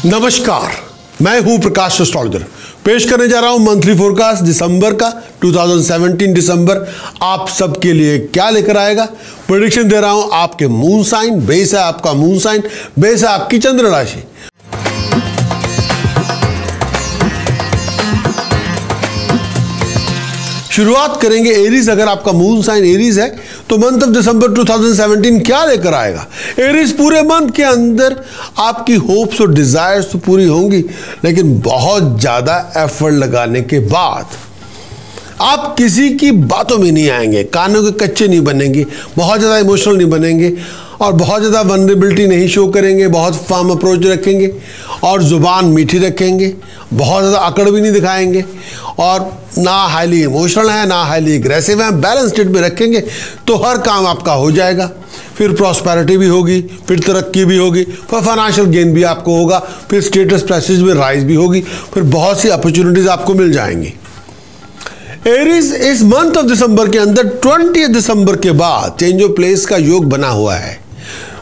नमस्कार, मैं हूं प्रकाश एस्ट्रोलॉजर। पेश करने जा रहा हूं मंथली फोरकास्ट दिसंबर का 2017 दिसंबर आप सबके लिए क्या लेकर आएगा। प्रेडिक्शन दे रहा हूं आपके मून साइन, बेस है आपका मून साइन, बेस है आपकी चंद्र राशि। शुरुआत करेंगे एरीज। अगर आपका मून साइन एरीज है तो मंथ ऑफ दिसंबर 2017 क्या लेकर आएगा। एरीज पूरे मंथ के अंदर आपकी होप्स और डिजायर्स तो पूरी होंगी, लेकिन बहुत ज्यादा एफर्ट लगाने के बाद आप किसी की बातों में नहीं आएंगे, कानों के कच्चे नहीं बनेंगे, बहुत ज़्यादा इमोशनल नहीं बनेंगे और बहुत ज़्यादा वनरेबिलिटी नहीं शो करेंगे, बहुत फर्म अप्रोच रखेंगे और ज़ुबान मीठी रखेंगे, बहुत ज़्यादा अकड़ भी नहीं दिखाएंगे और ना हाईली इमोशनल है ना हाईली एग्रेसिव है, बैलेंस स्टेट में रखेंगे तो हर काम आपका हो जाएगा। फिर प्रॉस्पेरिटी भी होगी, फिर तरक्की भी होगी, फिर फाइनेंशियल गेन भी आपको होगा, फिर स्टेटस प्रेस्टीज में राइज भी होगी, फिर बहुत सी अपॉर्चुनिटीज़ आपको मिल जाएंगी। एरीज इस मंथ ऑफ दिसंबर के अंदर 20 दिसंबर के बाद चेंज ऑफ प्लेस का योग बना हुआ है।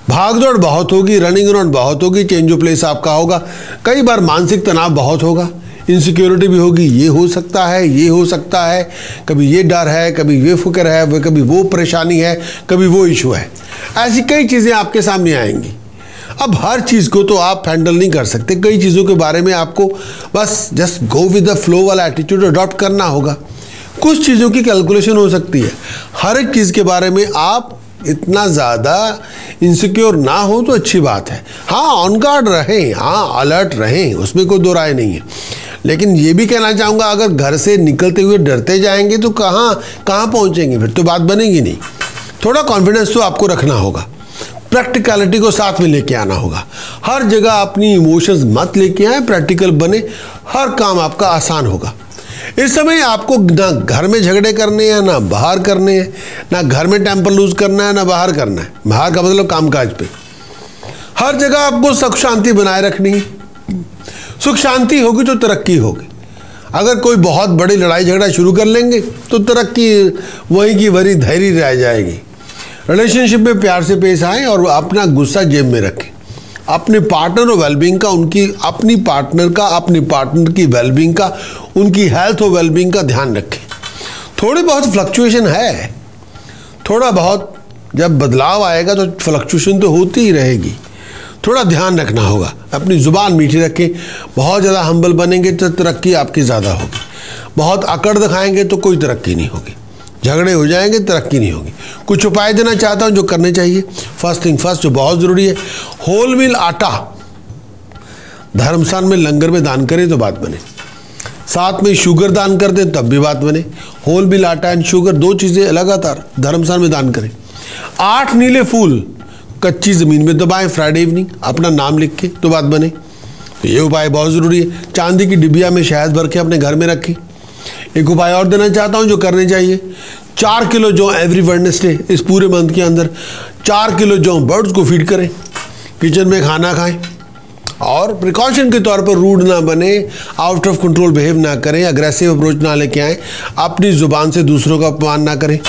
भागदौड़ बहुत होगी, रनिंग अराउंड बहुत होगी, चेंज ऑफ प्लेस आपका होगा, कई बार मानसिक तनाव बहुत होगा, इनसिक्योरिटी भी होगी, ये हो सकता है, ये हो सकता है, कभी ये डर है, कभी ये फिक्र है, कभी वो परेशानी है, कभी वो इशू है। ऐसी कई चीज़ें आपके सामने आएंगी। अब हर चीज़ को तो आप हैंडल नहीं कर सकते, कई चीज़ों के बारे में आपको बस just go with the flow वाला एटीट्यूड अडॉप्ट करना होगा। कुछ चीज़ों की कैलकुलेशन हो सकती है, हर एक चीज़ के बारे में आप इतना ज़्यादा इनसिक्योर ना हो तो अच्छी बात है। हाँ, ऑन गार्ड रहें, हाँ अलर्ट रहें, उसमें कोई दो राय नहीं है। लेकिन ये भी कहना चाहूँगा, अगर घर से निकलते हुए डरते जाएंगे तो कहाँ पहुँचेंगे, फिर तो बात बनेगी नहीं। थोड़ा कॉन्फिडेंस तो आपको रखना होगा, प्रैक्टिकलिटी को साथ में लेके आना होगा। हर जगह अपनी इमोशंस मत लेके आए, प्रैक्टिकल बने, हर काम आपका आसान होगा। इस समय आपको ना घर में झगड़े करने हैं ना बाहर करने हैं, ना घर में टेम्पर लूज करना है ना बाहर करना है। बाहर का मतलब कामकाज पे। हर जगह आपको सुख शांति बनाए रखनी है। सुख शांति होगी तो तरक्की होगी। अगर कोई बहुत बड़ी लड़ाई झगड़ा शुरू कर लेंगे तो तरक्की वहीं की वही धैर्य रह जाएगी। रिलेशनशिप में प्यार से पेश आए और अपना गुस्सा जेब में रखें। अपने पार्टनर और वेलबींग का, अपनी पार्टनर की वेलबींग का, उनकी हेल्थ और वेलबींग का ध्यान रखें। थोड़ी बहुत फ्लक्चुएशन है, थोड़ा बहुत जब बदलाव आएगा तो फ्लक्चुएशन तो होती ही रहेगी, थोड़ा ध्यान रखना होगा। अपनी ज़ुबान मीठी रखें। बहुत ज़्यादा हम्बल बनेंगे तो तरक्की आपकी ज़्यादा होगी, बहुत अकड़ दिखाएंगे तो कोई तरक्की नहीं होगी, झगड़े हो जाएंगे, तरक्की नहीं होगी। कुछ उपाय देना चाहता हूँ जो करने चाहिए। फर्स्ट थिंग फर्स्ट, जो बहुत ज़रूरी है, होल व्हील आटा धर्मस्थान में लंगर में दान करें तो बात बने। साथ में शुगर दान कर दें तब भी बात बने। होल व्हील आटा एंड शुगर, दो चीज़ें लगातार धर्मस्थान में दान करें। 8 नीले फूल कच्ची ज़मीन में दबाएं फ्राइडे इवनिंग, अपना नाम लिख के तो बात बने। तो ये उपाय बहुत ज़रूरी है। चांदी की डिबिया में शहद भर के अपने घर में रखें। एक उपाय और देना चाहता हूँ जो करने चाहिए। 4 किलो जौ एवरी वेडनेसडे, इस पूरे मंथ के अंदर 4 किलो जौ बर्ड्स को फीड करें। किचन में खाना खाएं और प्रिकॉशन के तौर पर रूड ना बने, आउट ऑफ कंट्रोल बिहेव ना करें, अग्रेसिव अप्रोच ना लेके आएँ, अपनी ज़ुबान से दूसरों का अपमान ना करें।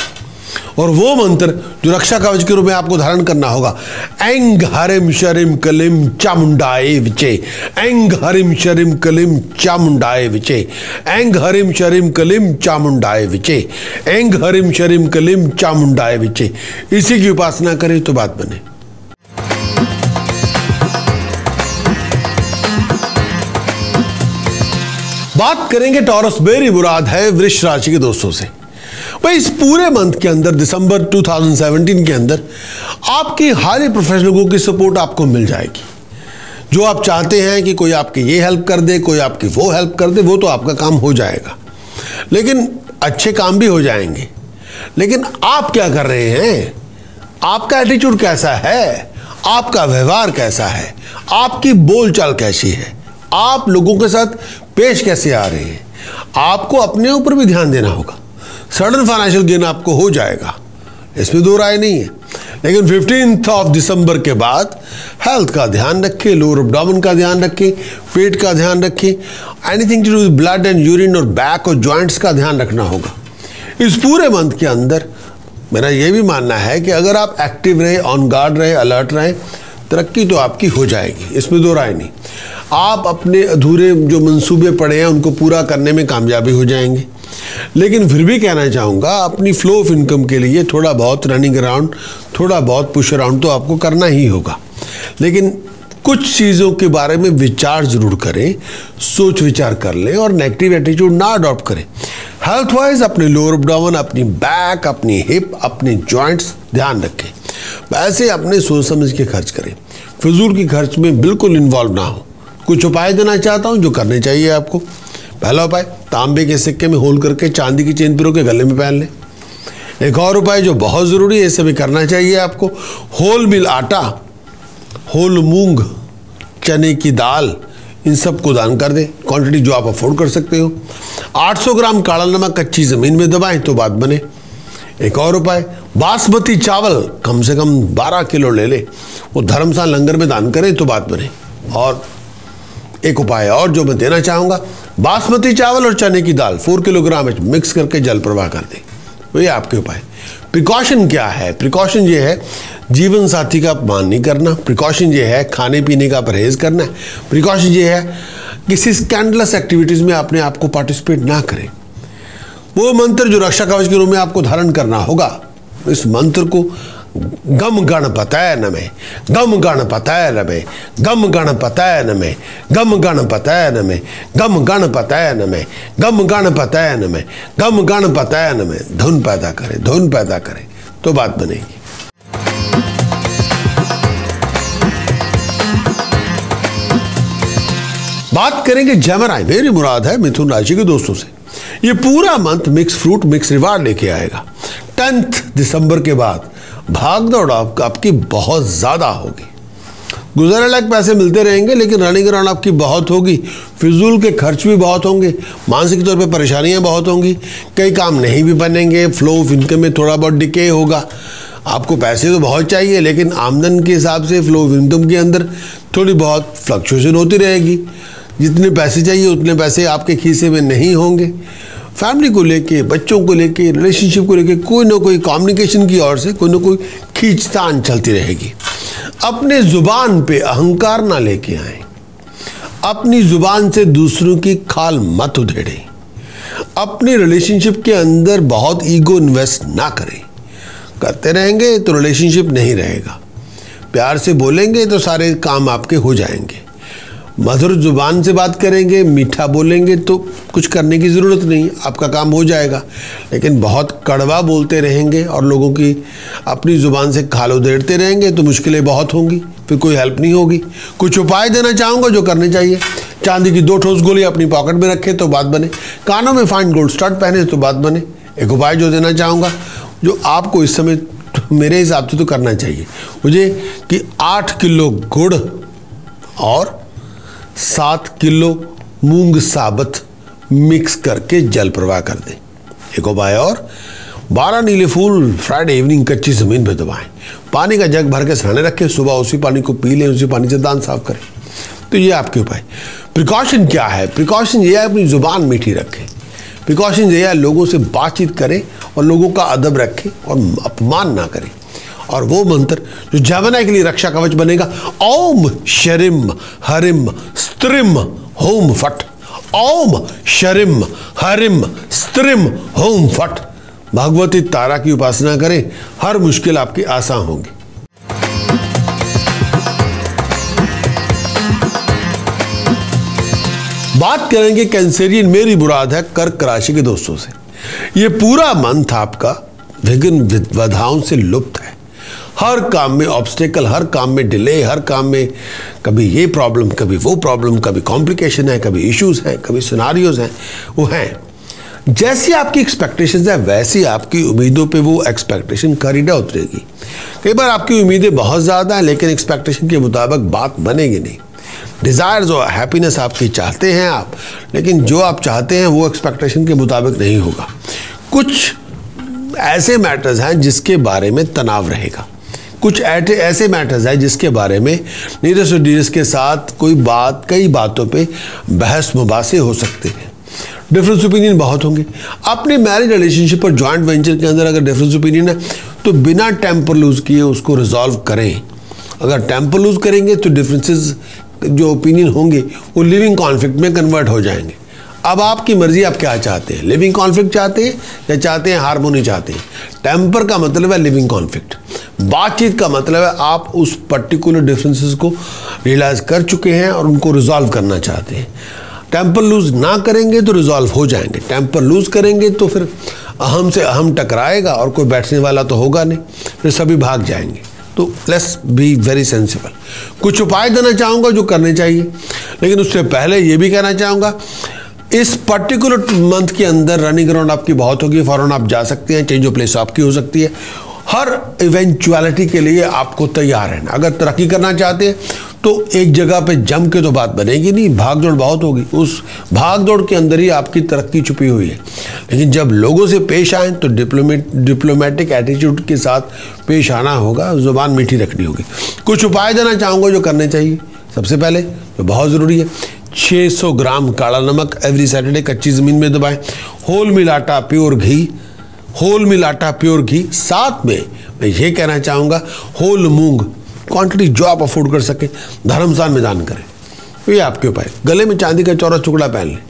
और वो मंत्र जो रक्षा कवच के रूप में आपको धारण करना होगा, ऐंग हरिम शरिम कलिम चामुंडाए विचे, ऐंग हरिम शरिम कलिम चामुंडाए विचे, ऐंग हरिम शरिम कलिम चामुंडाए विचे, ऐंग हरिम शरिम कलिम चामुंडाए विचे। इसी की उपासना करें तो बात बने। बात करेंगे टॉरस, मेरी मुराद है वृष राशि के दोस्तों से। भाई, इस पूरे मंथ के अंदर दिसंबर 2017 के अंदर आपकी हाईली प्रोफेशनल लोगों की सपोर्ट आपको मिल जाएगी। जो आप चाहते हैं कि कोई आपकी ये हेल्प कर दे, कोई आपकी वो हेल्प कर दे, वो तो आपका काम हो जाएगा, लेकिन अच्छे काम भी हो जाएंगे। लेकिन आप क्या कर रहे हैं, आपका एटीट्यूड कैसा है, आपका व्यवहार कैसा है, आपकी बोलचाल कैसी है, आप लोगों के साथ पेश कैसे आ रहे हैं, आपको अपने ऊपर भी ध्यान देना होगा। सडन फाइनेंशियल गेन आपको हो जाएगा, इसमें दो राय नहीं है। लेकिन 15 दिसंबर के बाद हेल्थ का ध्यान रखें, लोअर एब्डोमेन का ध्यान रखें, पेट का ध्यान रखें, anything to do with blood and urine और बैक और जॉइंट्स का ध्यान रखना होगा। इस पूरे मंथ के अंदर मेरा ये भी मानना है कि अगर आप एक्टिव रहे, ऑन गार्ड रहे, अलर्ट रहे, तरक्की तो आपकी हो जाएगी, इसमें दो राय नहीं। आप अपने अधूरे जो मंसूबे पड़े हैं उनको पूरा करने में कामयाबी हो जाएंगे। लेकिन फिर भी कहना चाहूँगा, अपनी फ्लो ऑफ इनकम के लिए थोड़ा बहुत रनिंग अराउंड, थोड़ा बहुत पुश अराउंड तो आपको करना ही होगा। लेकिन कुछ चीज़ों के बारे में विचार ज़रूर करें, सोच विचार कर लें और नेगेटिव एटीट्यूड ना अडॉप्ट करें। हेल्थ वाइज अपने लोअर एब्डोमेन, अपनी बैक, अपनी हिप, अपने जॉइंट्स ध्यान रखें। पैसे अपने सोच समझ के खर्च करें, फिजूल की खर्च में बिल्कुल इन्वॉल्व ना हो। कुछ उपाय देना चाहता हूँ जो करने चाहिए आपको। पहला उपाय, तांबे के सिक्के में होल करके चांदी की चेन पिरो के गले में पहन लें। एक और उपाय जो बहुत ज़रूरी है, इसे भी करना चाहिए आपको, होल मिल आटा, होल मूंग, चने की दाल, इन सब को दान कर दें, क्वांटिटी जो आप अफोर्ड कर सकते हो। 800 ग्राम काला नमक कच्ची ज़मीन में दबाएं तो बात बने। एक और उपाय, बासमती चावल कम से कम 12 किलो ले लें, वो धर्मशाला लंगर में दान करें तो बात बने। और एक उपाय और जो मैं देना चाहूँगा, बासमती चावल और चने की दाल 4 किलोग्राम मिक्स करके जल प्रवाह कर दें। तो ये आपके उपाय। प्रिकॉशन क्या है? प्रिकॉशन ये है जीवन साथी का अपमान नहीं करना। प्रिकॉशन ये है खाने पीने का परहेज करना है। प्रिकॉशन ये है किसी स्कैंडलस एक्टिविटीज़ में अपने आप को पार्टिसिपेट ना करें। वो मंत्र जो रक्षा कवच के रूप में आपको धारण करना होगा, इस मंत्र को गम गणपतये नमः, गम गणपतये नमः, गम गणपतये नमः, गम गणपतये नमः, गम गणपतये नमः, गम गणपतये नमः, गम गणपतये नमः धुन पैदा करें, धुन पैदा करें तो बात बनेगी। बात करेंगे जेमिनी, मेरी मुराद है मिथुन राशि के दोस्तों से। ये पूरा month mix fruit mix reward लेके आएगा। 10 दिसंबर के बाद भाग दौड़ आपकी बहुत ज़्यादा होगी। गुजारे लायक पैसे मिलते रहेंगे, लेकिन रनिंग अराउंड आपकी बहुत होगी। फिजूल के खर्च भी बहुत होंगे, मानसिक तौर पे परेशानियां बहुत होंगी, कई काम नहीं भी बनेंगे, फ्लो ऑफ इनकम में थोड़ा बहुत डिके होगा। आपको पैसे तो बहुत चाहिए, लेकिन आमदन के हिसाब से फ्लो ऑफ इनकम के अंदर थोड़ी बहुत फ्लक्चुएशन होती रहेगी। जितने पैसे चाहिए उतने पैसे आपके खीसे में नहीं होंगे। फैमिली को लेके, बच्चों को लेके, रिलेशनशिप को लेके कोई ना कोई कम्युनिकेशन की ओर से कोई ना कोई खींचतान चलती रहेगी। अपने जुबान पे अहंकार ना लेके आए, अपनी जुबान से दूसरों की खाल मत उधेड़ें, अपने रिलेशनशिप के अंदर बहुत ईगो इन्वेस्ट ना करें। करते रहेंगे तो रिलेशनशिप नहीं रहेगा। प्यार से बोलेंगे तो सारे काम आपके हो जाएंगे। मधुर जुबान से बात करेंगे, मीठा बोलेंगे तो कुछ करने की ज़रूरत नहीं, आपका काम हो जाएगा। लेकिन बहुत कड़वा बोलते रहेंगे और लोगों की अपनी ज़ुबान से खाल उधेड़ते रहेंगे तो मुश्किलें बहुत होंगी, फिर कोई हेल्प नहीं होगी। कुछ उपाय देना चाहूँगा जो करने चाहिए। चांदी की 2 ठोस गोली अपनी पॉकेट में रखें तो बात बने। कानों में फाइन गोल्ड स्टड पहने तो बात बने। एक उपाय जो देना चाहूँगा, जो आपको इस समय मेरे हिसाब से तो करना चाहिए मुझे, कि 8 किलो गुड़ और 7 किलो मूंग साबुत मिक्स करके जल प्रवाह कर दें। एक उपाय और, 12 नीले फूल फ्राइडे इवनिंग कच्ची ज़मीन पे दबाएं। पानी का जग भर के सराहने रखें, सुबह उसी पानी को पी लें, उसी पानी से दांत साफ करें। तो ये आपके उपाय। प्रिकॉशन क्या है? प्रिकॉशन ये है अपनी ज़ुबान मीठी रखें। प्रिकॉशन ये है लोगों से बातचीत करें और लोगों का अदब रखें और अपमान ना करें। और वो मंत्र जो जेमिनी के लिए रक्षा कवच बनेगा, ओम शरिम हरिम स्त्रिम होम फट, ओम शरिम हरिम स्त्रिम होम फट। भगवती तारा की उपासना करें, हर मुश्किल आपकी आसान होगी। बात करेंगे कैंसेरियन, मेरी मुराद है कर्क राशि के दोस्तों से। ये पूरा मंथ आपका विघ्न बाधाओं से लुप्त है। हर काम में ऑब्स्टेकल, हर काम में डिले, हर काम में कभी ये प्रॉब्लम, कभी वो प्रॉब्लम, कभी कॉम्प्लिकेशन है, कभी इश्यूज हैं, कभी सिनारियोज हैं, वो हैं। जैसी आपकी एक्सपेक्टेशंस है वैसी आपकी उम्मीदों पे वो एक्सपेक्टेशन खरीदा उतरेगी। कई बार आपकी उम्मीदें बहुत ज़्यादा हैं, लेकिन एक्सपेक्टेशन के मुताबिक बात बनेगी नहीं। डिज़ायर्स और हैप्पीनेस आपकी चाहते हैं आप, लेकिन जो आप चाहते हैं वो एक्सपेक्टेशन के मुताबिक नहीं होगा। कुछ ऐसे मैटर्स हैं जिसके बारे में तनाव रहेगा, कुछ ऐसे मैटर्स हैं जिसके बारे में नीरस और डीरस के साथ कोई बात, कई बातों पे बहस मुबासे हो सकते हैं। डिफरेंस ओपिनियन बहुत होंगे। अपने मैरिज रिलेशनशिप और जॉइंट वेंचर के अंदर अगर डिफरेंस ओपिनियन है तो बिना टेम्पर लूज किए उसको रिजॉल्व करें। अगर टेम्पर लूज करेंगे तो डिफरेंसेस जो ओपिनियन होंगे वो लिविंग कॉन्फ्लिक्ट में कन्वर्ट हो जाएंगे। अब आपकी मर्जी, आप क्या चाहते हैं, लिविंग कॉन्फ्लिक्ट चाहते हैं या चाहते हैं हार्मोनी चाहते हैं। टेम्पर का मतलब है लिविंग कॉन्फ्लिक्ट, बातचीत का मतलब है आप उस पर्टिकुलर डिफरेंसेस को रियलाइज कर चुके हैं और उनको रिजॉल्व करना चाहते हैं। टेम्पर लूज ना करेंगे तो रिजॉल्व हो जाएंगे, टेम्पर लूज करेंगे तो फिर अहम से अहम टकराएगा और कोई बैठने वाला तो होगा नहीं, फिर सभी भाग जाएंगे। तो लेट्स बी वेरी सेंसिबल। कुछ उपाय देना चाहूँगा जो करने चाहिए, लेकिन उससे पहले ये भी कहना चाहूँगा इस पर्टिकुलर मंथ के अंदर रनिंग अराउंड आपकी बहुत होगी, फॉरन आप जा सकते हैं, चेंज ऑफ प्लेस आपकी हो सकती है। हर इवेंचुअलिटी के लिए आपको तैयार रहना। अगर तरक्की करना चाहते हैं तो एक जगह पे जम के तो बात बनेगी नहीं, भाग दौड़ बहुत होगी, उस भाग दौड़ के अंदर ही आपकी तरक्की छुपी हुई है। लेकिन जब लोगों से पेश आए तो डिप्लोमेटिक एटीट्यूड के साथ पेश आना होगा, जुबान मीठी रखनी होगी। कुछ उपाय देना चाहूँगा जो करने चाहिए। सबसे पहले जो बहुत ज़रूरी है, 600 ग्राम काला नमक एवरी सैटरडे कच्ची ज़मीन में दबाएं। होल मिल आटा प्योर घी, होल मिल आटा प्योर घी, साथ में मैं ये कहना चाहूँगा होल मूंग, क्वांटिटी जो आप अफोर्ड कर सकें, धर्मसान में दान करें। तो ये आपके उपाय। गले में चांदी का चौरा टुकड़ा पहन लें,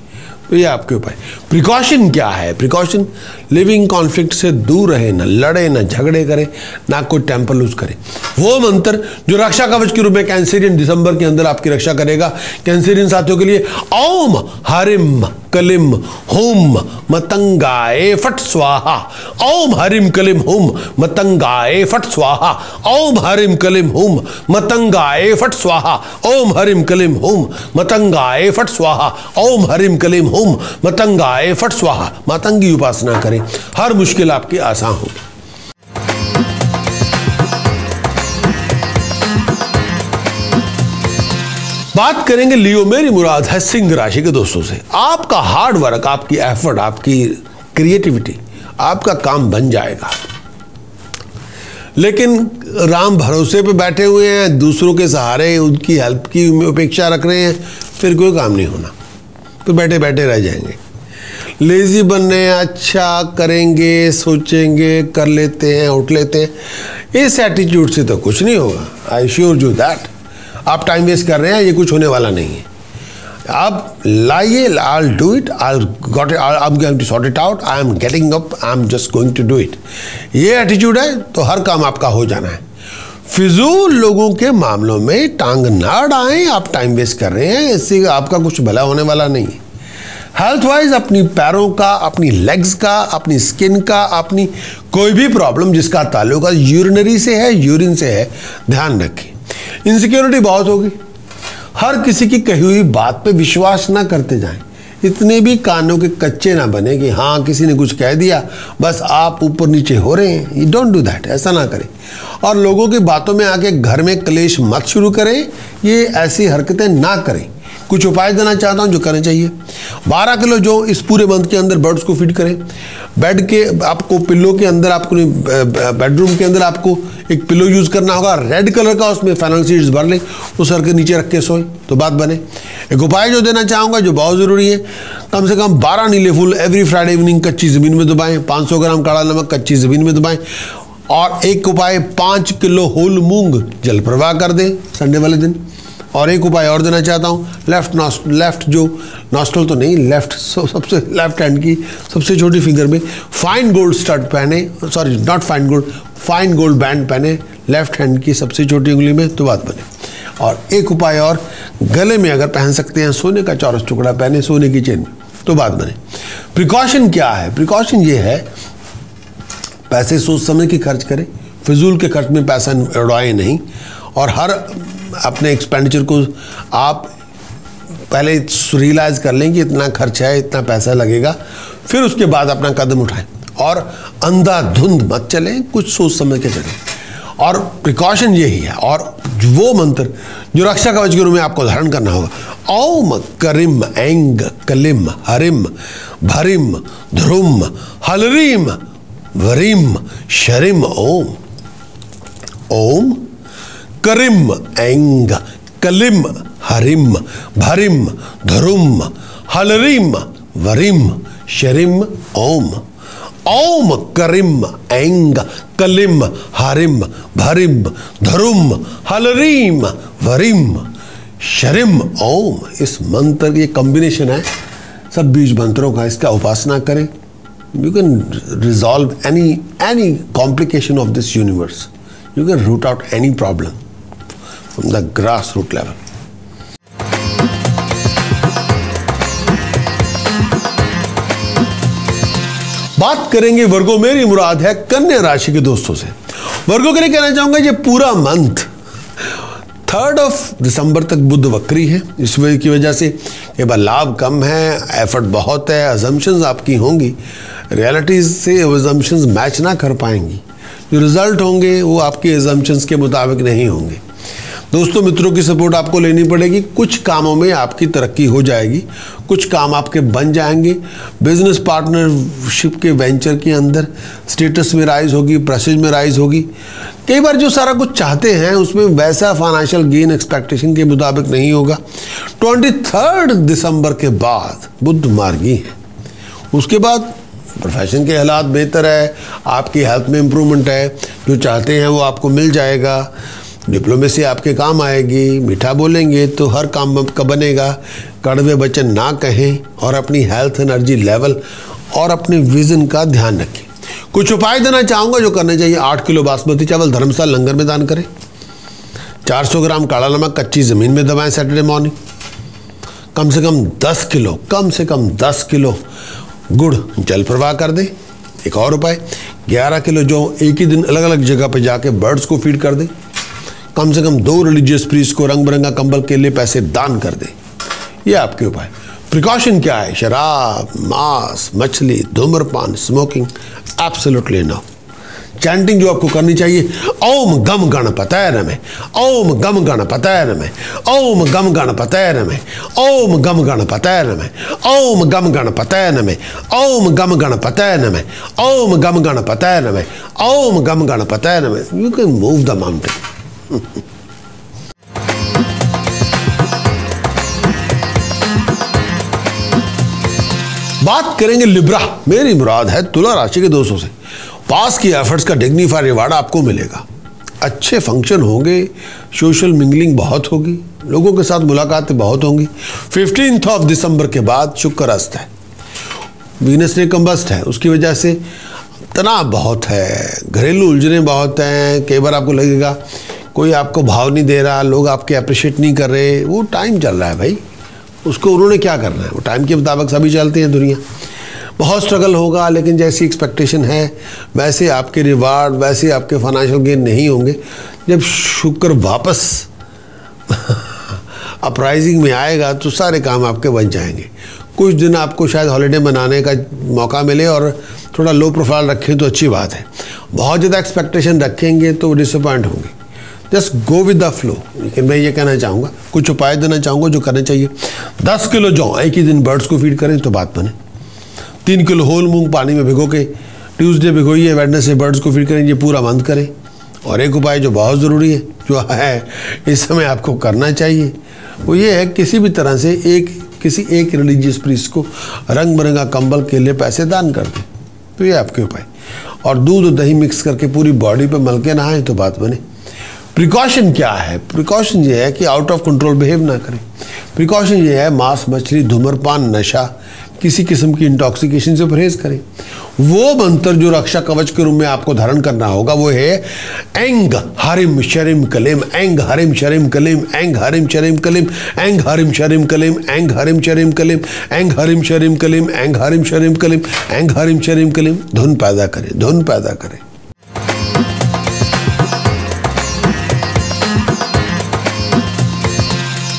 तो ये आपके उपाय। प्रिकॉशन क्या है? प्रिकॉशन लिविंग कॉन्फ्लिक्ट से दूर रहे, ना लड़े, ना झगड़े करें, ना कोई टेम्पर लूज करे। वो मंत्र जो रक्षा कवच के रूप में कैंसेरियन दिसंबर के अंदर आपकी रक्षा करेगा। कैंसेरियन साथियों के लिए ओम हरिम कलिम होम मतंगाए फट स्वाहा, ओम हरिम कलिम होम मतंगाए फट स्वाहा, ओम हरिम कलिम होम मतंगाए फट स्वाहा, ओम हरिम कलिम होम मतंगाए फट स्वाहा, ओम हरिम कलिम होम मतंगाए फट स्वाहा। मातंगी उपासना करें, हर मुश्किल आपकी आसान होगी। बात करेंगे लियो, मेरी मुराद है सिंह राशि के दोस्तों से। आपका हार्ड वर्क, आपकी एफर्ट, आपकी क्रिएटिविटी, आपका काम बन जाएगा, लेकिन राम भरोसे पे बैठे हुए हैं, दूसरों के सहारे उनकी हेल्प की उपेक्षा रख रहे हैं, फिर कोई काम नहीं होना, तो बैठे बैठे रह जाएंगे। लेजी बनने, अच्छा करेंगे, सोचेंगे, कर लेते हैं, उठ लेते हैं, इस एटीट्यूड से तो कुछ नहीं होगा। आई श्योर यू दैट आप टाइम वेस्ट कर रहे हैं, ये कुछ होने वाला नहीं है। आप लाइए, I'll do it, I'm going to sort it out, I am getting up, I'm just going to do it। ये एटीट्यूड है तो हर काम आपका हो जाना है। फिजूल लोगों के मामलों में टांग ना अड़ाएं, आप टाइम वेस्ट कर रहे हैं, इससे आपका कुछ भला होने वाला नहीं है। हेल्थ वाइज अपनी पैरों का, अपनी लेग्स का, अपनी स्किन का, अपनी कोई भी प्रॉब्लम जिसका ताल्लुक यूरिनरी से है, यूरिन से है, ध्यान रखें। इनसिक्योरिटी बहुत होगी, हर किसी की कही हुई बात पे विश्वास ना करते जाएं। इतने भी कानों के कच्चे ना बने कि हाँ किसी ने कुछ कह दिया बस आप ऊपर नीचे हो रहे हैं। यू डोंट डू दैट, ऐसा ना करें। और लोगों की बातों में आके घर में क्लेश मत शुरू करें, ये ऐसी हरकतें ना करें। कुछ उपाय देना चाहता हूँ जो करने चाहिए। 12 किलो जो इस पूरे मंथ के अंदर बर्ड्स को फीड करें। बेड के आपको पिल्लो के अंदर, आपको बेडरूम के अंदर आपको एक पिलो यूज़ करना होगा, रेड कलर का, उसमें फेनल सीड्स भर लें, वो सर के नीचे रख के सोए तो बात बने। एक उपाय जो देना चाहूँगा जो बहुत ज़रूरी है, कम से कम 12 नीले फूल एवरी फ्राइडे इवनिंग कच्ची ज़मीन में दबाएँ, 500 ग्राम काला नमक कच्ची ज़मीन में दबाएँ। और एक उपाय 5 किलो होल मूंग जल प्रवाह कर दें संडे वाले दिन। और एक उपाय और देना चाहता हूँ, लेफ्ट जो नॉस्ट्रल तो नहीं, लेफ्ट सबसे लेफ्ट हैंड की सबसे छोटी फिंगर में फाइन गोल्ड स्टड पहने, sorry not fine gold, fine gold band पहने लेफ्ट हैंड की सबसे छोटी उंगली में तो बात बने। और एक उपाय और, गले में अगर पहन सकते हैं सोने का चौरस टुकड़ा पहने, सोने की चेन में तो बात बने। प्रिकॉशन क्या है? प्रिकॉशन ये है, पैसे सोच समझ के खर्च करें, फिजूल के खर्च में पैसा उड़ाएं नहीं। और हर अपने एक्सपेंडिचर को आप पहले रियलाइज़ कर लें कि इतना खर्च है, इतना पैसा लगेगा, फिर उसके बाद अपना कदम उठाएं। और अंधाधुंध मत चलें, कुछ सोच समझ के चलें। और प्रिकॉशन यही है। और वो मंत्र जो रक्षा कवच के रूप में आपको धारण करना होगा, ओम करिम ऐंग कलिम हरिम भरिम ध्रुम हलरीम वरिम शरिम ओम। ओम करिम ऐंग कलिम हरिम भरिम ध्रुम हलरिम वरिम शरिम ओम। ओम करिम ऐंग कलिम हरिम भरिम ध्रुम हलरीम वरिम शरिम ओम, इस मंत्र ये कॉम्बिनेशन है सब बीज मंत्रों का, इसका उपासना करें। You can resolve any complication of this universe, you can root out any problem from the grass root level. बात करेंगे वर्गो, मेरी मुराद है कन्या राशि के दोस्तों से। वर्गो के लिए कहना चाहूंगा ये पूरा मंथ 3 दिसंबर तक बुध वक्री है, इस की वजह से ये बार लाभ कम है, एफर्ट बहुत है, अजम्पशंस आपकी होंगी, रियलिटीज से अजम्पशंस मैच ना कर पाएंगी, जो रिजल्ट होंगे वो आपके अजम्पशंस के मुताबिक नहीं होंगे। दोस्तों मित्रों की सपोर्ट आपको लेनी पड़ेगी, कुछ कामों में आपकी तरक्की हो जाएगी, कुछ काम आपके बन जाएंगे, बिजनेस पार्टनरशिप के वेंचर के अंदर स्टेटस में राइज होगी, प्रेस्टीज में राइज होगी। कई बार जो सारा कुछ चाहते हैं उसमें वैसा फाइनेंशियल गेन एक्सपेक्टेशन के मुताबिक नहीं होगा। 23 दिसंबर के बाद बुध मार्गी है, उसके बाद प्रोफेशन के हालात बेहतर है, आपकी हेल्थ में इम्प्रूवमेंट है, जो चाहते हैं वो आपको मिल जाएगा, डिप्लोमेसी आपके काम आएगी, मीठा बोलेंगे तो हर काम आपका बनेगा, कड़वे वचन ना कहें और अपनी हेल्थ एनर्जी लेवल और अपने विजन का ध्यान रखें। कुछ उपाय देना चाहूँगा जो करने चाहिए। 8 किलो बासमती चावल धर्मशाला लंगर में दान करें, 400 ग्राम काला नमक कच्ची ज़मीन में दबाएं सैटरडे मॉर्निंग, कम से कम 10 किलो गुड़ जल प्रवाह कर दें। एक और उपाय, 11 किलो जौ एक ही दिन अलग अलग जगह पे जाके बर्ड्स को फीड कर दें, कम से कम 2 रिलीजियस प्रीस्ट को रंग बिरंगा कंबल के लिए पैसे दान कर दें। ये आपके उपाय। प्रिकॉशन क्या है? शराब, मांस, मछली, धूम्रपान, स्मोकिंग एब्सोल्युटली नो। चैंटिंग जो आपको करनी चाहिए, ओम गम गणपतये नमः, ओम गम गणपतये नमः, ओम गम गणपतये नमः, ओम गम गणपतये नमः, ओम गम गणपतये नमः, ओम गम गणपतये नमः, ओम गम गणपतये नमः, ओम गम गणपतये नमः। You can move the mountain. बात करेंगे लिब्रा, मेरी मुराद है तुला राशि के दोस्तों से। पास की एफर्ट्स का डिग्निफाइड रिवार्ड आपको मिलेगा, अच्छे फंक्शन होंगे, सोशल मिंगलिंग बहुत होगी, लोगों के साथ मुलाकातें बहुत होंगी। 15 दिसंबर के बाद शुक्र अस्त है, वीनस ने कंबस्ट है, उसकी वजह से तनाव बहुत है, घरेलू उलझने बहुत हैं। कई बार आपको लगेगा कोई आपको भाव नहीं दे रहा, लोग आपके अप्रिशिएट नहीं कर रहे, वो टाइम चल रहा है भाई, उसको उन्होंने क्या करना है, वो टाइम के मुताबिक सभी चलते हैं दुनिया। बहुत स्ट्रगल होगा, लेकिन जैसी एक्सपेक्टेशन है वैसे आपके रिवार्ड, वैसे आपके फाइनेंशियल गेन नहीं होंगे। जब शुक्र वापस अपराइजिंग में आएगा तो सारे काम आपके बन जाएंगे। कुछ दिन आपको शायद हॉलीडे मनाने का मौका मिले और थोड़ा लो प्रोफाइल रखें तो अच्छी बात है। बहुत ज़्यादा एक्सपेक्टेशन रखेंगे तो डिसअपॉइंट होंगे। Just go with the flow. लेकिन मैं ये कहना चाहूँगा, कुछ उपाय देना चाहूँगा जो करने चाहिए। 10 किलो जौ एक ही दिन बर्ड्स को फीड करें तो बात बने। 3 किलो होल मूंग पानी में भिगो के ट्यूसडे भिगोइए, वेडनेसडे बर्ड्स को फीड करें, ये पूरा मंथ करें। और एक उपाय जो बहुत ज़रूरी है, जो है इस समय आपको करना चाहिए, वो ये है किसी भी तरह से किसी एक रिलीजियस प्रीस्ट को रंग बिरंगा कंबल के लिए पैसे दान कर दें। तो ये आपके उपाय। और दूध और दही मिक्स करके पूरी बॉडी पे मल के नहाएं तो बात बने। प्रिकॉशन क्या है? प्रिकॉशन ये है कि आउट ऑफ कंट्रोल बिहेव ना करें। प्रिकॉशन ये है मांस, मछली, धूम्रपान, नशा, किसी किस्म की इंटॉक्सिकेशन से परहेज करें। वो मंत्र जो रक्षा कवच के रूप में आपको धारण करना होगा वो है एंग हरिम शरिम कलिम, एंग हरिम शरिम कलिम, एंग हरिम शरिम कलिम, एंग हरिम शरिम कलिम, एंग हरिम शरिम कलिम, एंग हरिम शरिम कलिम, एंग हरिम शरिम कलिम, एंग हरिम शरिम कलिम। धुन पैदा करें, धुन पैदा करें।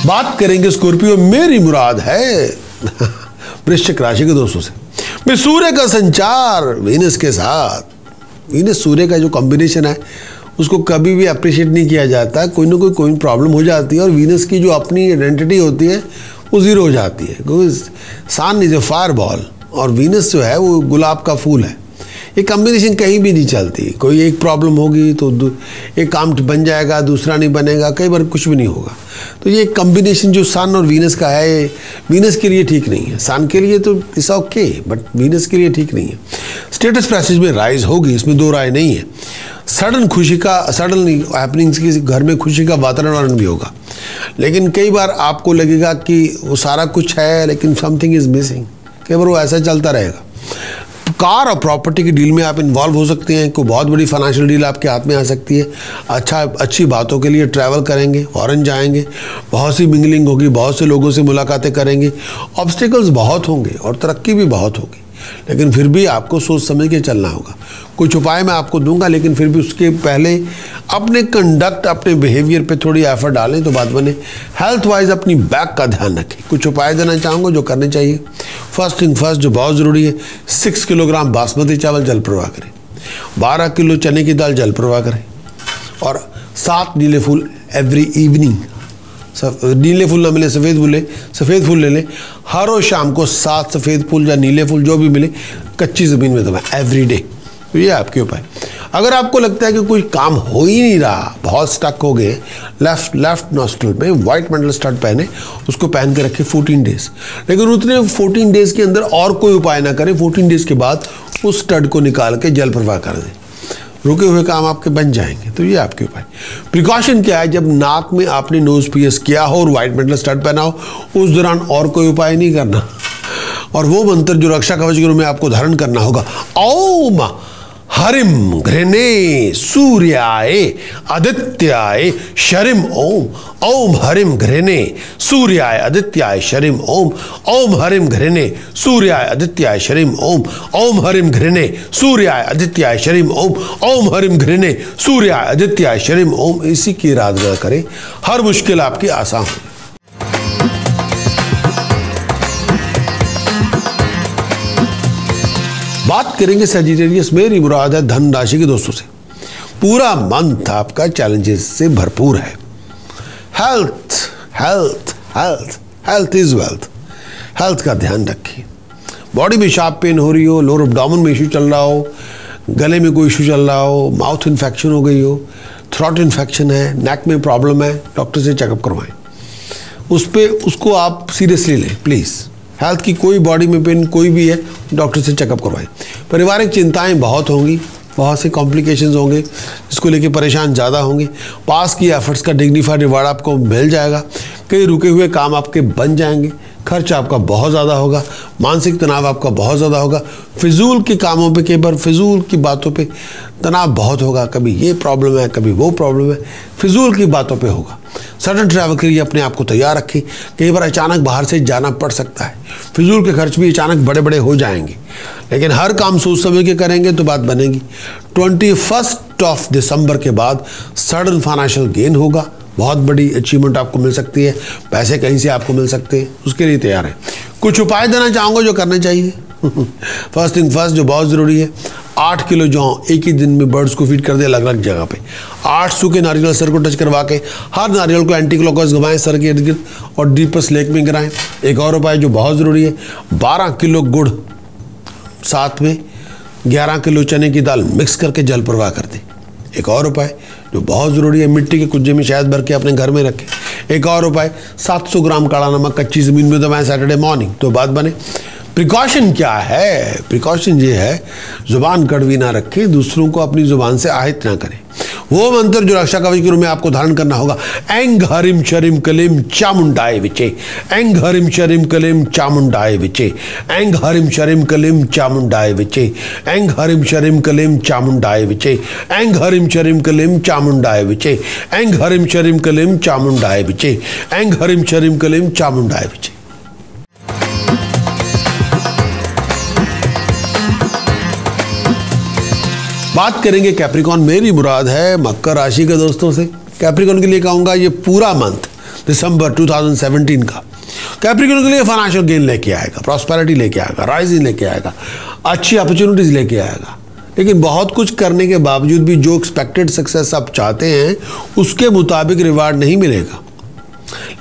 बात करेंगे स्कॉर्पियो, मेरी मुराद है वृश्चिक राशि के दोस्तों से। मैं सूर्य का संचार वीनस के साथ, वीनस सूर्य का जो कॉम्बिनेशन है उसको कभी भी अप्रिशिएट नहीं किया जाता। कोई ना कोई प्रॉब्लम हो जाती है और वीनस की जो अपनी आइडेंटिटी होती है वो ज़ीरो हो जाती है। क्योंकि सन इज ए फायर बॉल और वीनस जो है वो गुलाब का फूल है। ये कॉम्बिनेशन कहीं भी नहीं चलती। कोई एक प्रॉब्लम होगी तो एक काम बन जाएगा, दूसरा नहीं बनेगा, कई बार कुछ भी नहीं होगा। तो ये कॉम्बिनेशन जो सन और वीनस का है, ये वीनस के लिए ठीक नहीं है। सन के लिए तो इट्स ओके, बट वीनस के लिए ठीक नहीं है। स्टेटस पैसेज में राइज होगी, इसमें दो राय नहीं है। सडन खुशी का, सडन हैपनिंग्स की घर में खुशी का वातावरण भी होगा, लेकिन कई बार आपको लगेगा कि वो सारा कुछ है लेकिन समथिंग इज मिसिंग। कई बार वो ऐसा चलता रहेगा। कार और प्रॉपर्टी की डील में आप इन्वॉल्व हो सकते हैं। कोई बहुत बड़ी फाइनेंशियल डील आपके हाथ में आ सकती है। अच्छी बातों के लिए ट्रैवल करेंगे, फॉरेन जाएंगे, बहुत सी मिंगलिंग होगी, बहुत से लोगों से मुलाकातें करेंगे। ऑब्स्टिकल्स बहुत होंगे और तरक्की भी बहुत होगी, लेकिन फिर भी आपको सोच समझ के चलना होगा। कुछ उपाय मैं आपको दूंगा, लेकिन फिर भी उसके पहले अपने कंडक्ट, अपने बिहेवियर पे थोड़ी एफर्ट डालें तो बात बने। हेल्थ वाइज अपनी बैक का ध्यान रखें। कुछ उपाय देना चाहूँगा जो करने चाहिए। फर्स्ट थिंग फर्स्ट, जो बहुत ज़रूरी है, 6 किलोग्राम बासमती चावल जल प्रवाह करें, 12 किलो चने की दाल जल प्रवाह करें, और 7 नीले फूल एवरी इवनिंग। नीले फूल ना मिले सफ़ेद फूल ले लें। हर रोज शाम को 7 सफ़ेद फूल या नीले फूल जो भी मिले कच्ची ज़मीन में दबाएं एवरी डे। तो ये आपके उपाय। अगर आपको लगता है कि कोई काम हो ही नहीं रहा, बहुत स्टक हो गए, लेफ्ट नॉस्ट्रल में वाइट मेटल स्टड पहने, उसको पहन के रखें 14 डेज। लेकिन उतने 14 डेज के अंदर और कोई उपाय ना करें। 14 डेज के बाद उस स्टड को निकाल के जल प्रवाह कर दें। रुके हुए काम आपके बन जाएंगे। तो ये आपके उपाय। प्रिकॉशन क्या है? जब नाक में आपने नोज पियर्स किया हो और वाइट मेटल स्टड पहना हो, उस दौरान और कोई उपाय नहीं करना। और वो मंत्र जो रक्षा कवच के रूप में आपको धारण करना होगा, ओम हरिम घृणे सूर्याय आदित्याय शरिम ओम। ओम हरिम घृणे सूर्याय आदित्याय शरिम ओम। ओम हरिम घृणे सूर्याय आदित्याय शरिम ओम। ओम हरिम घृणे सूर्याय आदित्याय शरिम ओम। ओम हरिम घृणे सूर्याय आदित्याय शरिम ओम। इसी की आराधना करें, हर मुश्किल आपकी आसान हो। बात करेंगे सजिटेरियस, मेरी मुराद है धन राशि के दोस्तों से। पूरा मंथ आपका चैलेंजेस से भरपूर है। Health health health health is wealth. Health का ध्यान रखिए। बॉडी में शार्प पेन हो रही हो, लोअर एब्डोमेन में इशू चल रहा हो, गले में कोई इशू चल रहा हो, माउथ इन्फेक्शन हो गई हो, थ्रोट इन्फेक्शन है, नेक में प्रॉब्लम है, डॉक्टर से चेकअप करवाएं। उसको आप सीरियसली लें प्लीज़। हेल्थ की कोई बॉडी में पेन कोई भी है, डॉक्टर से चेकअप करवाएं। पारिवारिक चिंताएं बहुत होंगी, बहुत से कॉम्प्लिकेशंस होंगे जिसको लेके परेशान ज़्यादा होंगे। पास की एफर्ट्स का डिग्निफाइड रिवार्ड आपको मिल जाएगा। कई रुके हुए काम आपके बन जाएंगे। खर्च आपका बहुत ज़्यादा होगा। मानसिक तनाव आपका बहुत ज़्यादा होगा। फिजूल के कामों पे, कई बार फिजूल की बातों पे तनाव बहुत होगा। कभी ये प्रॉब्लम है, कभी वो प्रॉब्लम है, फिजूल की बातों पे होगा। सडन ट्रैवल के लिए अपने आप को तैयार रखें। कई बार अचानक बाहर से जाना पड़ सकता है। फिजूल के खर्च भी अचानक बड़े बड़े हो जाएंगे, लेकिन हर काम सोच समझ के करेंगे तो बात बनेगी। 21 दिसंबर के बाद सडन फाइनेंशियल गेन होगा। बहुत बड़ी अचीवमेंट आपको मिल सकती है। पैसे कहीं से आपको मिल सकते हैं, उसके लिए तैयार है। कुछ उपाय देना चाहूँगा जो करने चाहिए। फर्स्ट थिंग फर्स्ट, जो बहुत ज़रूरी है, 8 किलो जौ एक ही दिन में बर्ड्स को फीड कर दे अलग अलग जगह पे। 8 सूखे नारियल सर को टच करवा के हर नारियल को एंटी क्लॉकवाइज घुमाएं सर के इर्द गिर्द और डीपेस्ट लेक में गिराएं। एक और उपाय जो बहुत ज़रूरी है, 12 किलो गुड़ साथ में 11 किलो चने की दाल मिक्स करके जल प्रवाह कर दें। एक और उपाय जो बहुत ज़रूरी है, मिट्टी के कुज्जे में शहद भर के अपने घर में रखें। एक और उपाय, 700 ग्राम काला नमक कच्ची ज़मीन में दबाएं सैटरडे मॉर्निंग, तो बात बने। प्रिकॉशन क्या है? प्रिकॉशन ये है, ज़ुबान कड़वी ना रखें, दूसरों को अपनी ज़ुबान से आहत ना करें। वो मंत्र जो रक्षा कवच के रूप में आपको धारण करना होगा, एंग हरिम शरिम कलिम चामुंडाए विचे। एंग हरिम शरिम कलिम चामुंडाए विचे। एंग हरिम शरिम कलिम चामुंडाए विचे। एंग हरिम शरिम कलिम चामुंडाए विचे। एंग हरिम शरिम कलिम चामुंडाए विचे। एंग हरिम शरिम कलिम चामुंडाए विचे। एंग हरिम शरिम कलिम चामुंडाए विचे। बात करेंगे कैप्रिकॉन, मेरी मुराद है मकर राशि के दोस्तों से। कैप्रिकॉन के लिए कहूँगा ये पूरा मंथ दिसंबर 2017 का कैप्रिकॉन के लिए फाइनेंशियल गेन लेके आएगा, प्रॉस्पेरिटी लेके आएगा, राइजिंग लेके आएगा, अच्छी अपॉर्चुनिटीज लेके आएगा। लेकिन बहुत कुछ करने के बावजूद भी जो एक्सपेक्टेड सक्सेस आप चाहते हैं उसके मुताबिक रिवार्ड नहीं मिलेगा।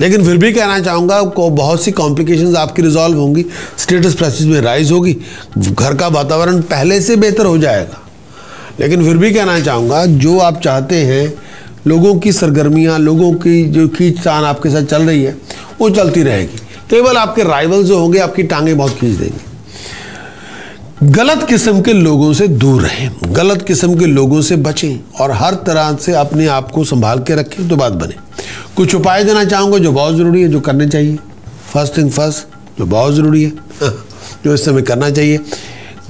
लेकिन फिर भी कहना चाहूँगा को बहुत सी कॉम्प्लिकेशंस आपकी रिजॉल्व होंगी, स्टेटस प्रेस्टीज में राइज होगी, घर का वातावरण पहले से बेहतर हो जाएगा। लेकिन फिर भी कहना चाहूँगा जो आप चाहते हैं, लोगों की सरगर्मियाँ, लोगों की जो खींचतान आपके साथ चल रही है वो चलती रहेगी। केवल आपके राइवल जो होंगे आपकी टांगें बहुत खींच देंगे। गलत किस्म के लोगों से दूर रहें, गलत किस्म के लोगों से बचें और हर तरह से अपने आप को संभाल के रखें तो बात बने। कुछ उपाय देना चाहूँगा जो बहुत ज़रूरी है, जो करने चाहिए। फर्स्ट थिंग फर्स्ट, जो बहुत ज़रूरी है, जो इस समय करना चाहिए,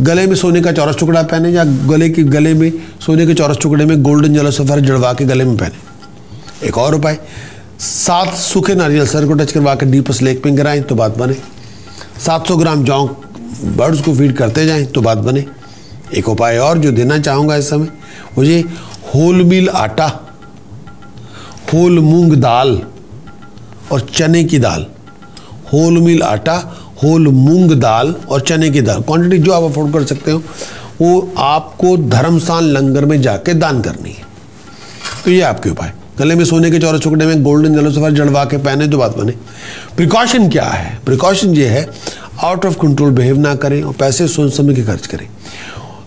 गले में सोने का चौरस टुकड़ा पहने या गले में सोने के चौरस टुकड़े में गोल्डन जेलो सफ़र जड़वा के गले में पहने। एक और उपाय, 7 सूखे नारियल सर को टच करवा के डीपेस्ट लेक में गिराएं तो बात बने। 700 ग्राम जौ बर्ड्स को फीड करते जाएं तो बात बने। एक उपाय और जो देना चाहूँगा इस समय, मुझे होल मील आटा, होल मूंग दाल और चने की दाल, होल मील आटा, होल मूंग दाल और चने की दाल, क्वांटिटी जो आप अफोर्ड कर सकते हो वो आपको धर्मस्थान लंगर में जाके दान करनी है। तो ये आपके उपाय। गले में सोने के चौरस टुकड़े में गोल्डन जेलो सफ़र जड़वा के पहने तो बात बने। प्रिकॉशन क्या है? प्रिकॉशन ये है, आउट ऑफ कंट्रोल बिहेव ना करें और पैसे सोच समझ के खर्च करें।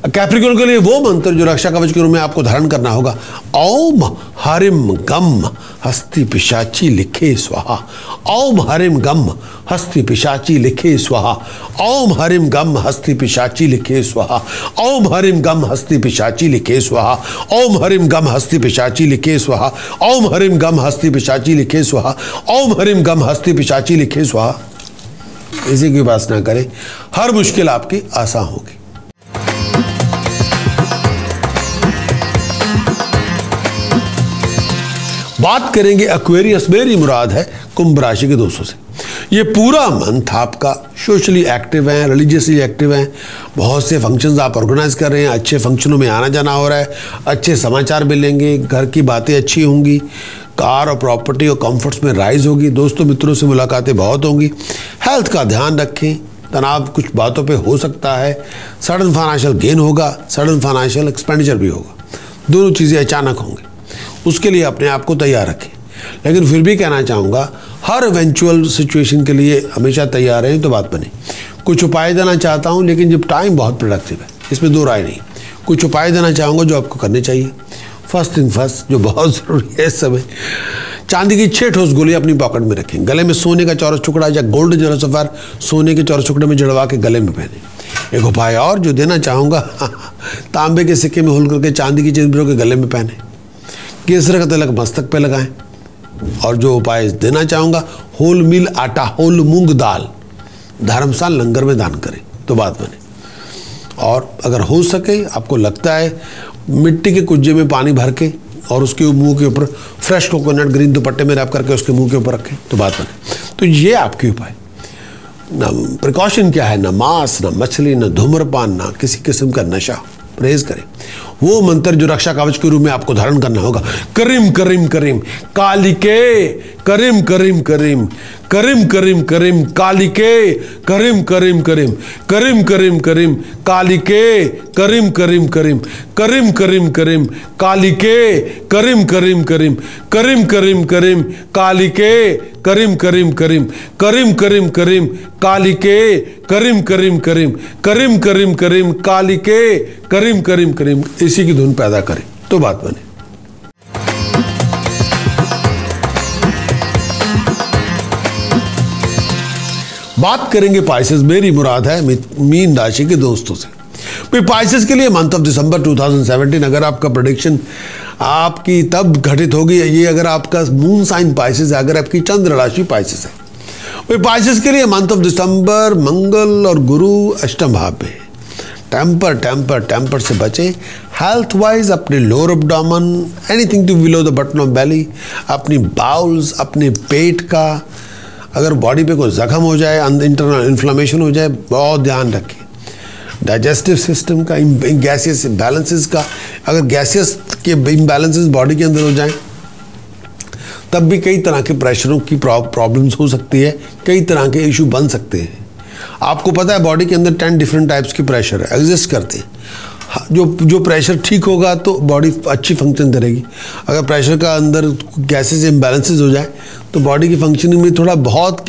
कैप्रिकॉर्न के लिए वो मंत्र जो रक्षा कवच के रूप में आपको धारण करना होगा, ओम हरिम गम हस्ति पिशाची लिखे स्वाहा, ओम हरिम गम हस्ति पिशाची लिखे स्वाहा, ओम हरिम गम हस्ति पिशाची लिखे स्वाहा, ओम हरिम गम हस्ति पिशाची लिखे स्वाहा, ओम हरिम गम हस्ति पिशाची लिखे स्वाहा, ओम हरिम गम हस्ति पिशाची लिखे स्वाहा, ओम हरिम गम हस्ति पिशाची लिखे स्वाहा। इसी की उपासना करें, हर मुश्किल आपकी आसान होगी। बात करेंगे एक्वेरियस, मेरी मुराद है कुंभ राशि के दोस्तों से। ये पूरा मंथ आपका सोशली एक्टिव हैं, रिलीजियसली एक्टिव हैं, बहुत से फंक्शंस आप ऑर्गेनाइज कर रहे हैं, अच्छे फंक्शनों में आना जाना हो रहा है, अच्छे समाचार मिलेंगे, घर की बातें अच्छी होंगी, कार और प्रॉपर्टी और कंफर्ट्स में राइज होगी, दोस्तों मित्रों से मुलाकातें बहुत होंगी। हेल्थ का ध्यान रखें, तनाव कुछ बातों पे हो सकता है, सडन फाइनेंशियल गेन होगा, सडन फाइनेंशियल एक्सपेंडिचर भी होगा, दोनों चीज़ें अचानक होंगी, उसके लिए अपने आप को तैयार रखें। लेकिन फिर भी कहना चाहूँगा हर इवेंचुअल सिचुएशन के लिए हमेशा तैयार रहें तो बात बने। कुछ उपाय देना चाहता हूँ, लेकिन जब टाइम बहुत प्रोडक्टिव है, इसमें दो राय नहीं। कुछ उपाय देना चाहूँगा जो आपको करने चाहिए। फर्स्ट थिंग फर्स्ट, जो बहुत ज़रूरी है इस समय, चांदी की 6 ठोस गोली अपनी पॉकेट में रखें, गले में सोने का चौरस टुकड़ा या गोल्डन जेलो सफ़र सोने के चौरस टुकड़े में जड़वा के गले में पहने। एक उपाय और जो देना चाहूँगा, तांबे के सिक्के में होल करके चांदी की चेन के गले में पहने, केसर का तिलक मस्तक पे लगाएं। और जो उपाय देना चाहूँगा, होल मील आटा, होल मूंग दाल धर्मस्थान लंगर में दान करें तो बात बने। और अगर हो सके, आपको लगता है, मिट्टी के कुज्जे में पानी भर के और उसके मुंह के ऊपर फ्रेश कोकोनट ग्रीन दुपट्टे में रैप करके उसके मुंह के ऊपर रखें तो बात बने। तो ये आपके उपाय। न प्रिकॉशन क्या है, न मांस, न मछली, न धूम्रपान, न किसी किस्म का नशा। परहेज करें। वो मंत्र जो रक्षा कवच के रूप में आपको धारण करना होगा, करीम करीम करीम कालिके, करीम करीम करीम, करीम करीम करीम कालिके, करीम करीम करीम, करीम करीम करीम कालिके, करीम करीम करीम, करीम करीम करीम कालिके, करीम करीम करीम, करीम करीम करीम कालिके, करीम करीम करीम, करीम करीम करीम कालिके, करीम करीम करीम, करीम करीम करीम कालिके, करीम करीम करीम, इसी की धुन पैदा करें तो बात बने। बात करेंगे पाइसेस, मेरी मुराद है मीन राशि के दोस्तों से। भाई पाइसेस के लिए मंथ ऑफ दिसंबर 2017, अगर आपका प्रेडिक्शन आपकी तब घटित होगी ये अगर आपका मून साइन पाइसेस है, अगर आपकी चंद्र राशि पाइसेस है। भाई पाइसेस के लिए मंथ ऑफ दिसंबर मंगल और गुरु अष्टम भाव में। टेम्पर टेम्पर टेम्पर से बचें। हेल्थ वाइज अपने lower abdomen, anything to below the button of belly, अपनी बाउल्स, अपने पेट का, अगर बॉडी पे कोई जख्म हो जाए, इंटरनल इन्फ्लेमेशन हो जाए, बहुत ध्यान रखें। डाइजेस्टिव सिस्टम का, गैसियस बैलेंसेस का, अगर गैसियस के इम्बैलेंसेस बॉडी के अंदर हो जाएं तब भी कई तरह के प्रेशरों की प्रॉब्लम्स हो सकती है, कई तरह के इशू बन सकते हैं। आपको पता है बॉडी के अंदर 10 डिफरेंट टाइप्स के प्रेशर एग्जिस्ट करते हैं। जो प्रेशर ठीक होगा तो बॉडी अच्छी फंक्शन करेगी। अगर प्रेशर का अंदर गैसेस इम्बैलेंसेस हो जाए तो बॉडी की फंक्शनिंग में थोड़ा बहुत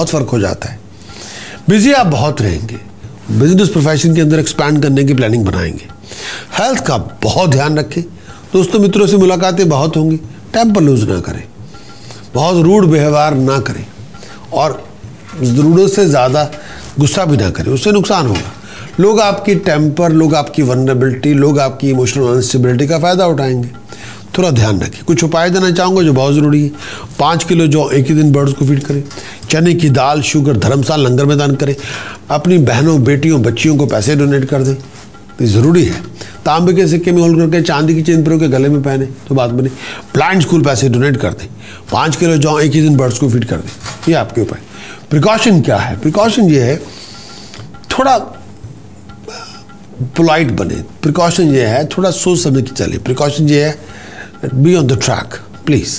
फ़र्क हो जाता है। बिजी आप बहुत रहेंगे, बिजनेस प्रोफेशन के अंदर एक्सपैंड करने की प्लानिंग बनाएंगे। हेल्थ का बहुत ध्यान रखें। दोस्तों मित्रों से मुलाकातें बहुत होंगी, टेम्पर लूज ना करें, बहुत रूड व्यवहार ना करें और ज़रूरत से ज़्यादा गुस्सा भी ना करें, उससे नुकसान होगा। लोग आपकी टेम्पर, लोग आपकी वल्नरेबिलिटी, लोग आपकी इमोशनल अनस्टेबिलिटी का फ़ायदा उठाएंगे। थोड़ा ध्यान रखें। कुछ उपाय देना चाहूँगा जो बहुत ज़रूरी है। 5 किलो जौ एक ही दिन बर्ड्स को फीड करें। चने की दाल, शुगर धर्मशाला लंगर में दान करें। अपनी बहनों, बेटियों, बच्चियों को पैसे डोनेट कर दें, तो ज़रूरी है। तांबे के सिक्के में होल करके चांदी की चेन पिरो के गले में पहने तो बात बनी। ब्लाइंड स्कूल पैसे डोनेट कर दें। 5 किलो जौ एक ही दिन बर्ड्स को फीड कर दें। ये आपके उपाय। प्रिकॉशन क्या है? प्रिकॉशन ये है, थोड़ा पोलाइट बने। प्रिकॉशन ये है, थोड़ा सोच समझ के चले। प्रिकॉशन ये है, be on the track please.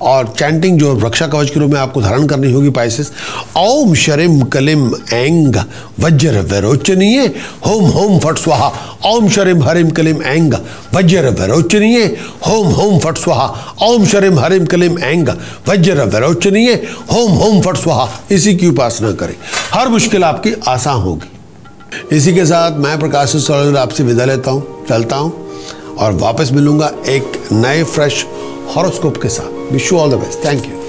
और चैंटिंग जो रक्षा कवच के रूप में आपको धारण करनी होगी पाइसेस। ओम शरिम कलिम ऐंग वज्र वैरोचनीय होम होम फट स्वाहा। ओम शरिम हरिम कलिम ऐंग वज्र वैरोचनीय होम होम फट स्वाहा। ओम शरिम हरिम कलिम ऐंग वज्र वैरोचनीय होम होम फट स्वाहा। इसी की उपासना करें, हर मुश्किल आपकी आसान होगी। इसी के साथ मैं प्रकाश सोलंकी आपसे विदा लेता हूँ, चलता हूँ और वापस मिलूंगा एक नए फ्रेश हॉरोस्कोप के साथ। Wish you all the best. Thank you.